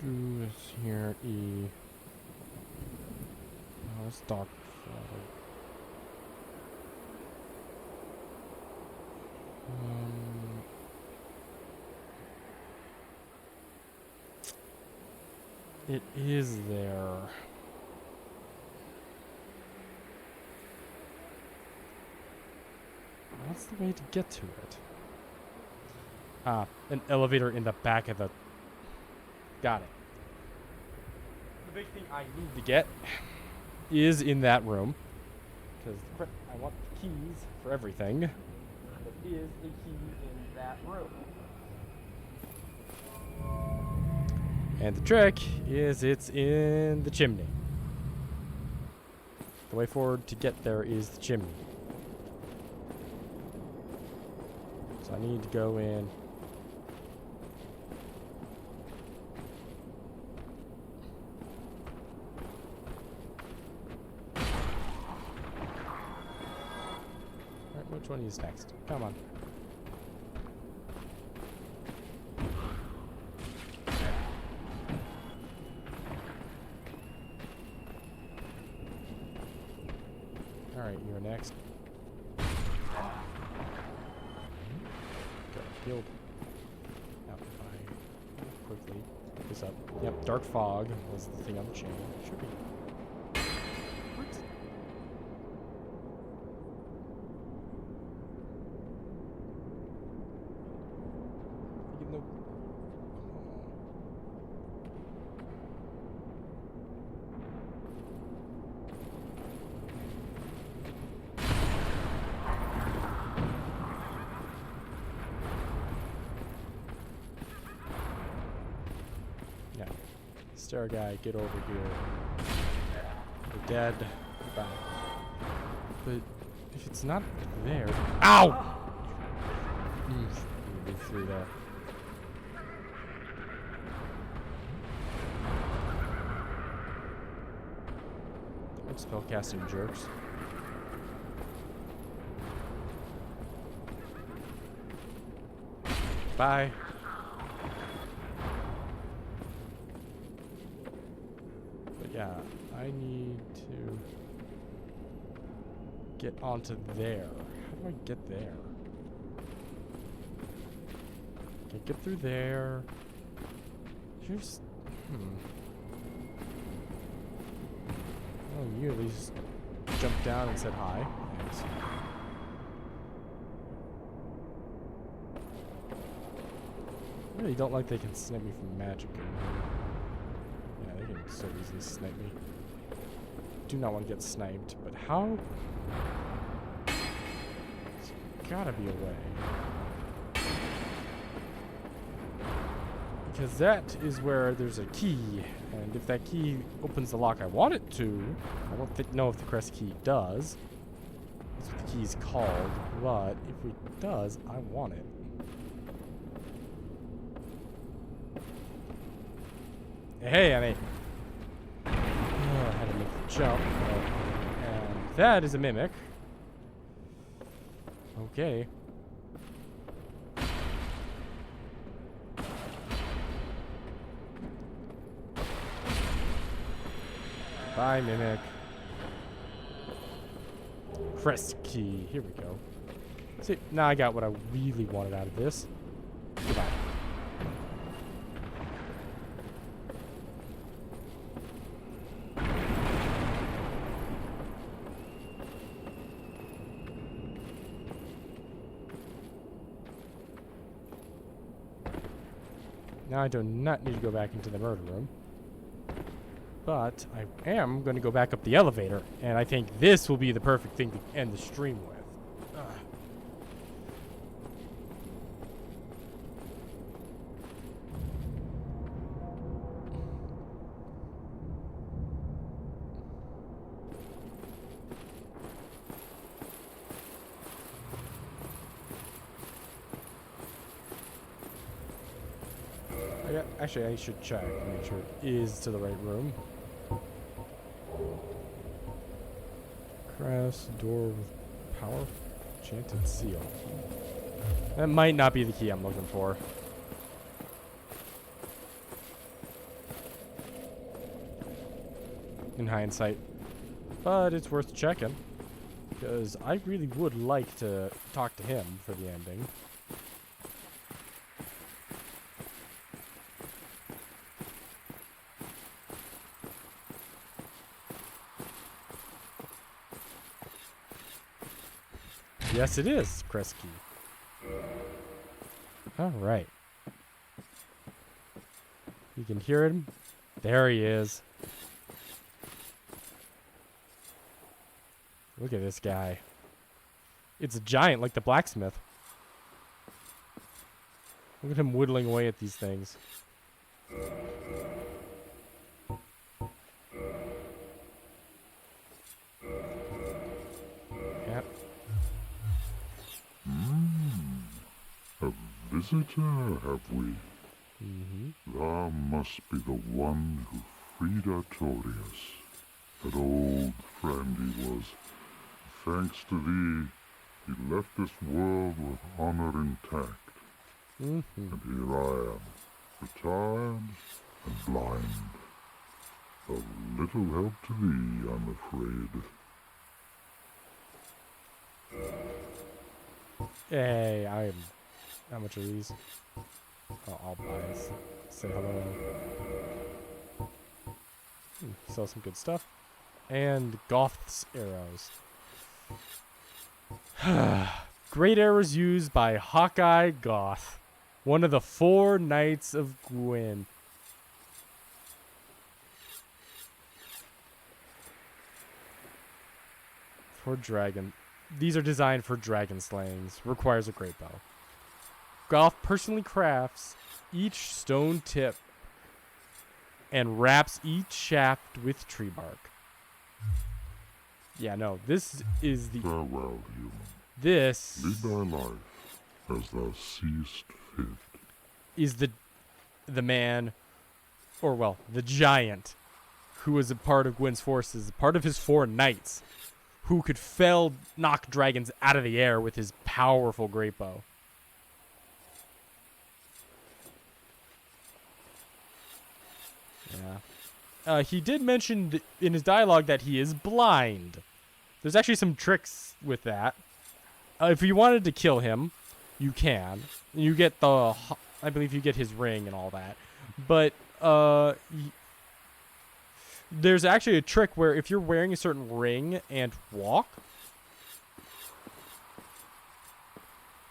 This here, E. Oh, that's dark. It is there. What's the way to get to it? Ah, an elevator in the back of the... Got it. The big thing I need to get is in that room. Because I want the keys for everything. There is a key in that room. And the trick is it's in the chimney. The way forward to get there is the chimney. So I need to go in Which one is next? Come on. Alright, you're next. Got healed. Now if I quickly pick this up. Yep, Dark Fog was the thing on the chain. Should be. What? You know. Yeah. Star guy, get over here. You're dead. Goodbye. But if it's not there. Ow! Be through there. Spellcasting jerks. Bye. But yeah, I need to get onto there. How do I get there? Okay, get through there. Here's... Oh, you at least jumped down and said hi. Thanks. I really don't like they can snipe me from magic. Yeah, they can so easily snipe me. Do not want to get sniped, but how? There's gotta be a way. Because that is where there's a key, and if that key opens the lock I want it to, I don't know if the crest key does. That's what the key is called, but if it does, I want it. Hey, Annie. Oh, I had to make the jump. And that is a mimic. Okay. Bye, mimic. Crest key. Here we go. See, now I got what I really wanted out of this. Goodbye. Now I do not need to go back into the murder room. But I am going to go back up the elevator, and I think this will be the perfect thing to end the stream with. Actually, I should check and make sure it is to the right room. Crest door with power enchanted seal. That might not be the key I'm looking for. In hindsight. But it's worth checking. Because I really would like to talk to him for the ending. Yes, it is crest key. All right. You can hear him. There he is. Look at this guy. It's a giant like the blacksmith. Look at him whittling away at these things. Yep. A visitor, have we? Mm-hmm. Thou must be the one who freed Artorias. That old friend he was. Thanks to thee, He left this world with honor intact. And here I am, retired and blind. Of little help to thee, I'm afraid. Hey, how much are these? Oh, I'll buy this. Say hello. Sell some good stuff. And Goth's arrows. Great arrows used by Hawkeye Goth, one of the 4 Knights of Gwyn. For dragon. These are designed for dragon slayings. Requires a great bow. Goth personally crafts each stone tip and wraps each shaft with tree bark. Yeah, no, this is the... Farewell, human. This... Lead thy life as thou seest fit. Is the man, or well, the giant, who was a part of Gwyn's forces, part of his 4 knights, who could knock dragons out of the air with his powerful great bow. Yeah. He did mention in his dialogue that he is blind. There's actually some tricks with that. If you wanted to kill him, you can. You get I believe you get his ring and all that. But there's actually a trick where if you're wearing a certain ring and walk,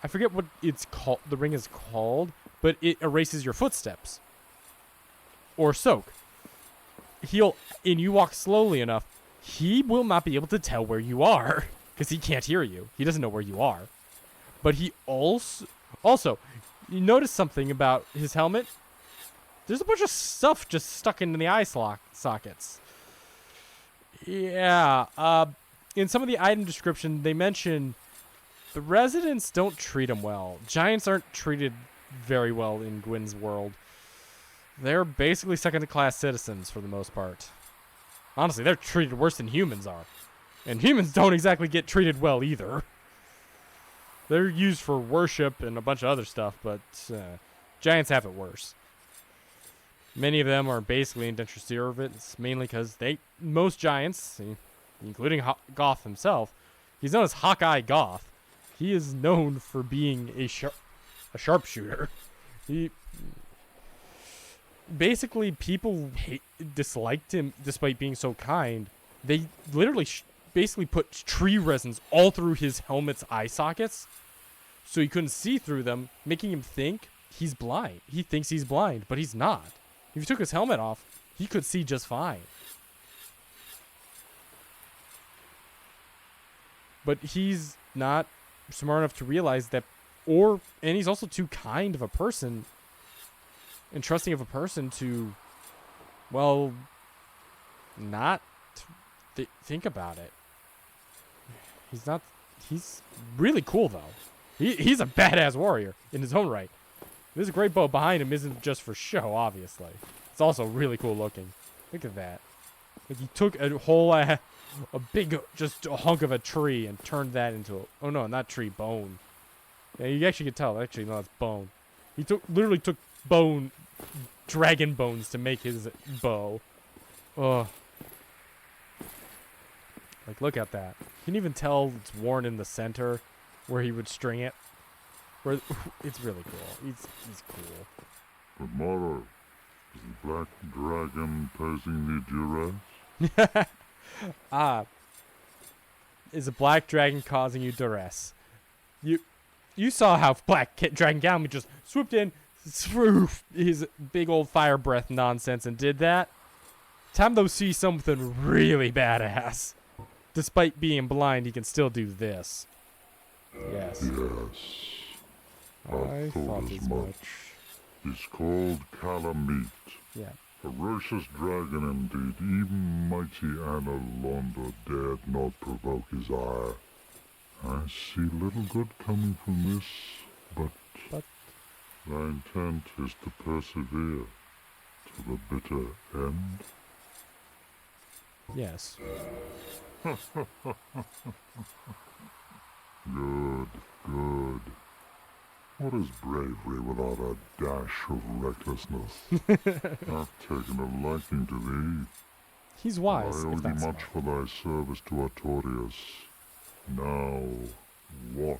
I forget what it's called. The ring is called, but it erases your footsteps. Or soak. And you walk slowly enough, he will not be able to tell where you are because he can't hear you. He doesn't know where you are. But he also, you notice something about his helmet? There's a bunch of stuff just stuck into the eye sockets. Yeah. In some of the item description, they mention the residents don't treat him well. Giants aren't treated very well in Gwyn's world. They're basically second-class citizens for the most part. Honestly, they're treated worse than humans are. And humans don't exactly get treated well either. They're used for worship and a bunch of other stuff, but giants have it worse. Many of them are basically indentured servants, mainly because most giants, including Goth himself, he's known as Hawkeye Goth. He is known for being a sharpshooter. Basically, people disliked him despite being so kind. They literally basically put tree resins all through his helmet's eye sockets so he couldn't see through them, making him think he's blind. He thinks he's blind, but he's not. If you took his helmet off, he could see just fine. But he's not smart enough to realize that, and he's also too kind of a person and trusting of a person to, well, not think about it. He's really cool, though. He's a badass warrior in his own right. This great bow behind him isn't just for show, obviously. It's also really cool looking. Look at that. Like he took a whole, a big, just a hunk of a tree and turned that into oh no, not tree, bone. Yeah, you actually can tell. Actually, no, it's bone. He literally took dragon bones to make his bow. Ugh. Like, look at that. You can even tell it's worn in the center where he would string it. It's really cool. He's cool. Tomorrow, is the black dragon posing the duress? Is a black dragon causing you duress? You saw how black dragon Galmi just swooped in, swooped his big old fire breath nonsense and did that. Time to see something really badass. Despite being blind, he can still do this. Yes. Yes. I thought as much. He's called Calamite. Yeah. Ferocious dragon indeed. Even mighty Anna Londa dared not provoke his ire. I see little good coming from this, but thy intent is to persevere to the bitter end. Yes. Good, good. What is bravery without a dash of recklessness? I've taken a liking to thee. He's I wise, owe if thee that's much for thy service to Artorias. Now, watch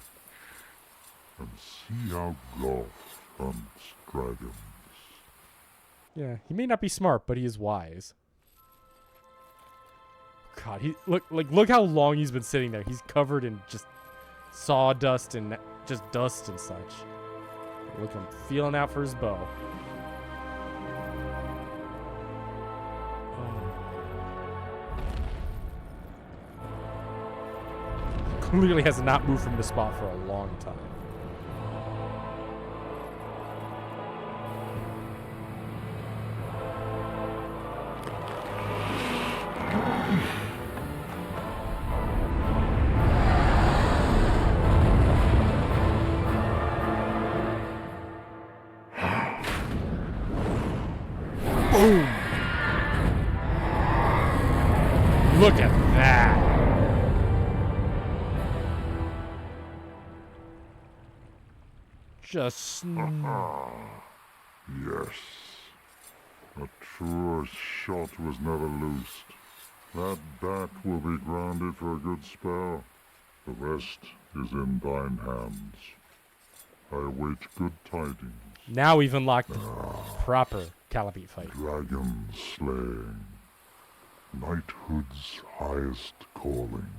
and see how Golf hunts dragons. Yeah, he may not be smart, but he is wise. God, look how long he's been sitting there. He's covered in just sawdust and just dust and such. Look at him feeling out for his bow. Clearly has not moved from the spot for a long time. Boom! Look at that! Just Yes. A truer shot was never loosed. That bat will be grounded for a good spell. The rest is in thine hands. I await good tidings. now we've unlocked the proper Caliphate fight. Dragon slaying. Knighthood's highest calling.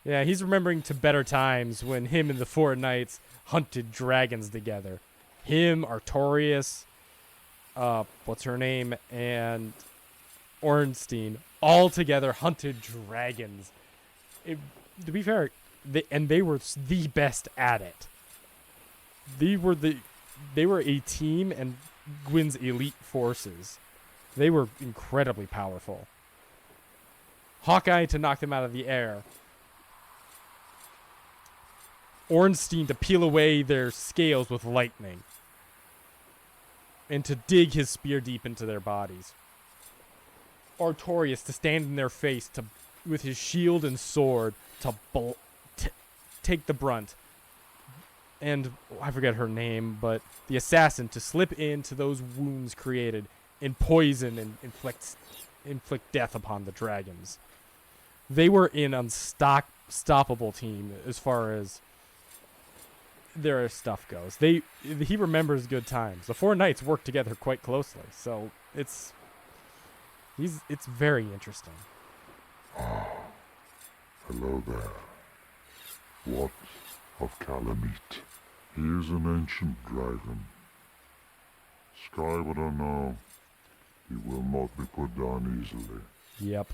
Yeah, he's remembering to better times when him and the four knights hunted dragons together. Him, Artorias, what's her name, and Ornstein all together hunted dragons. To be fair, they were the best at it. They were a team and Gwyn's elite forces. They were incredibly powerful. Hawkeye to knock them out of the air. Ornstein to peel away their scales with lightning. And to dig his spear deep into their bodies. Artorias to stand in their face with his shield and sword to take the brunt. And I forget her name, but the assassin to slip into those wounds created and poison and inflict death upon the dragons. They were an unstoppable team as far as their stuff goes. He remembers good times. The four knights work together quite closely, so it's very interesting. Hello there. What of Calamite? He is an ancient dragon. Skyward or no, he will not be put down easily. Yep.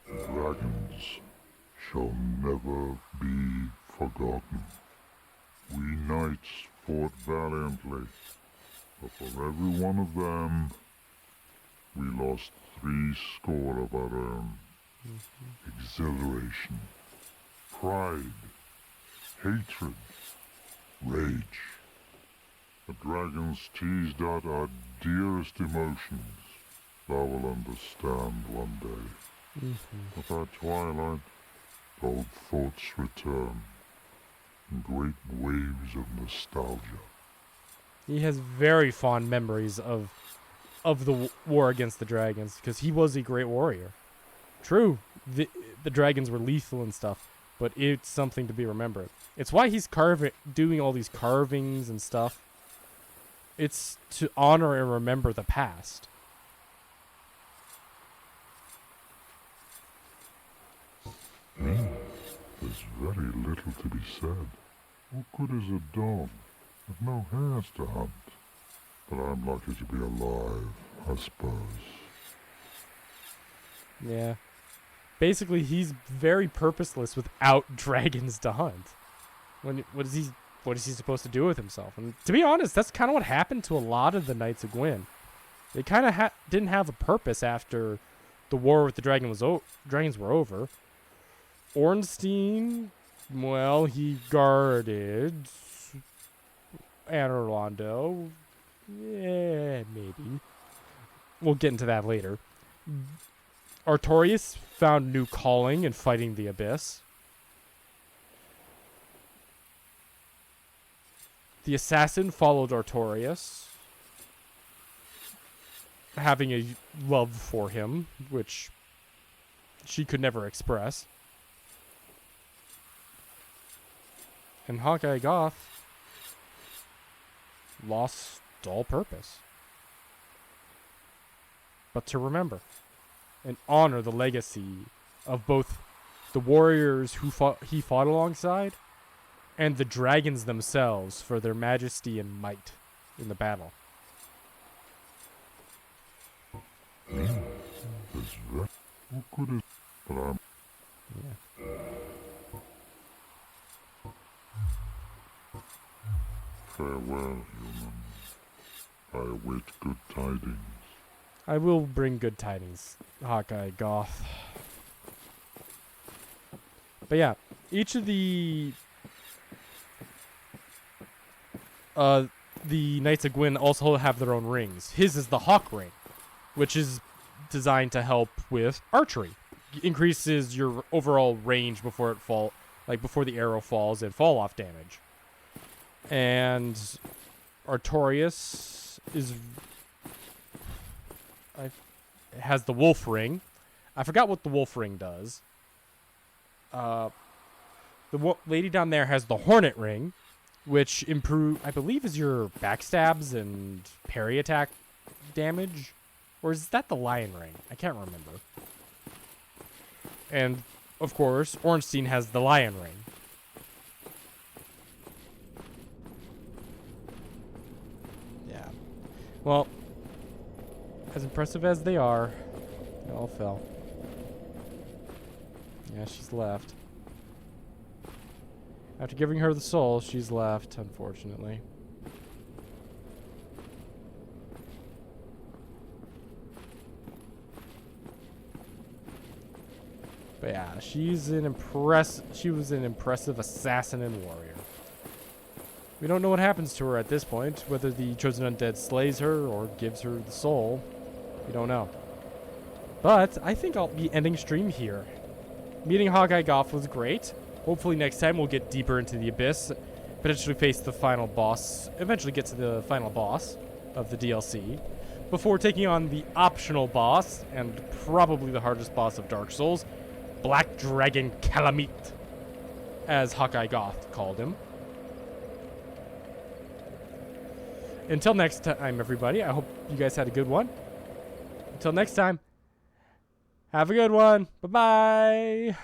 Dragons shall never be forgotten. We knights fought valiantly, but for every one of them, we lost 70 of our own. Exhilaration, pride, hatred, rage. The dragons teased out our dearest emotions. Thou will understand one day. With our twilight, old thoughts return in great waves of nostalgia. He has very fond memories of the war against the dragons because he was a great warrior. True, the dragons were lethal and stuff, but it's something to be remembered. It's why he's doing all these carvings and stuff. It's to honor and remember the past. There's very little to be said. What good is a dog with no hairs to hunt? But I'm lucky to be alive, I suppose. Yeah. Basically, he's very purposeless without dragons to hunt. What is he supposed to do with himself? And to be honest, that's kind of what happened to a lot of the Knights of Gwyn. They kind of didn't have a purpose after the war with the dragons were over. Ornstein, well, he guarded Anor Londo. Yeah, maybe. We'll get into that later. Artorias found new calling in fighting the Abyss. The assassin followed Artorias, having a love for him, which she could never express. And Hawkeye Goth lost all purpose. But to remember and honor the legacy of both the warriors he fought alongside and the dragons themselves for their majesty and might in the battle. That's right. What good is... But I'm... Yeah. Farewell, human. I await good tidings. I will bring good tidings, Hawkeye Goth. But yeah, each of the Knights of Gwyn also have their own rings. His is the Hawk Ring, which is designed to help with archery. Increases your overall range before before the arrow falls, and fall off damage. And Artorias has the Wolf Ring. I forgot what the Wolf Ring does. The lady down there has the Hornet Ring, which I believe is your backstabs and parry attack damage. Or is that the Lion Ring? I can't remember. And, of course, Ornstein has the Lion Ring. Yeah. Well, as impressive as they are, they all fell. Yeah, she's left. After giving her the soul, she's left, unfortunately. But yeah, she was an impressive assassin and warrior. We don't know what happens to her at this point, whether the Chosen Undead slays her or gives her the soul. We don't know. But I think I'll be ending stream here. Meeting Hawkeye Goth was great. Hopefully next time we'll get deeper into the Abyss, potentially face the final boss, eventually get to the final boss of the DLC, before taking on the optional boss, and probably the hardest boss of Dark Souls, Black Dragon Calamite, as Hawkeye Goth called him. Until next time, everybody, I hope you guys had a good one. Until next time, have a good one. Bye-bye.